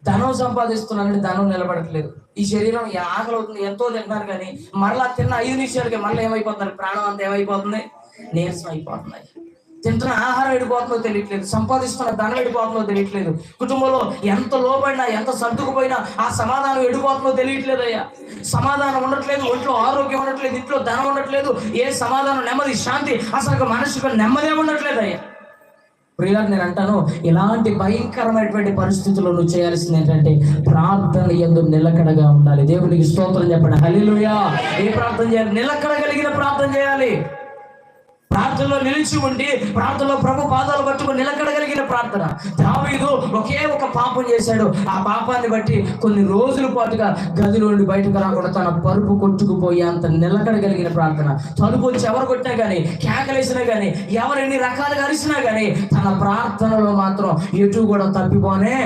ధనం సంపాదిస్తున్నానంటే ధనం నిలబడట్లేదు. ఈ శరీరం ఆకలి అవుతుంది, ఎంతో తింటున్నారు, కానీ మరలా తిన్న 5 నిమిషాలకి మళ్ళీ ఏమైపోతున్నారు, ప్రాణం అంతా ఏమైపోతుంది, నీరసం అయిపోతున్నాయి. తింటున్న ఆహారం ఎడిపోతుందో తెలియట్లేదు, సంపాదిస్తున్న ధనం ఎడిపోతుందో తెలియట్లేదు. కుటుంబంలో ఎంత లోబడినా, ఎంత సర్దుకుపోయినా ఆ సమాధానం ఎడిపోతుందో తెలియట్లేదు అయ్యా. సమాధానం ఉండట్లేదు, ఒంట్లో ఆరోగ్యం ఉండట్లేదు, ఇంట్లో ధనం ఉండట్లేదు, ఏ సమాధానం, నెమ్మది, శాంతి, అసలు మనిషికి నెమ్మదే ఉండట్లేదు అయ్యా. ప్రియులారా, నేను అంటాను, ఇలాంటి భయంకరమైనటువంటి పరిస్థితుల్లో నువ్వు చేయాల్సింది ఏంటంటే ప్రార్థన యందు నిలకడగా ఉండాలి. దేవునికి స్తోత్రం చెప్పండి, హల్లెలూయా. ఏ ప్రార్థన చేయాలి? నిలకడ కలిగిన ప్రార్థన చేయాలి. ప్రార్థనలో నిలిచి ఉండి, ప్రార్థనలో ప్రభు పాదాలు పట్టుకుని నిలకడగలిగిన ప్రార్థన. దావీదు ఒకే ఒక పాపం చేశాడు. ఆ పాపాన్ని బట్టి కొన్ని రోజుల పాటుగా గదిలో నుండి బయటకు రాకుండా తన పరుపు కొట్టుకుపోయి అంత నిలకడగలిగిన ప్రార్థన. తలుపు వచ్చి ఎవరు కొట్టినా కానీ, కేకలేసినా కానీ, ఎవరు ఎన్ని రకాలుగా అరిసినా కానీ తన ప్రార్థనలో మాత్రం ఎటు కూడా తప్పిపోనే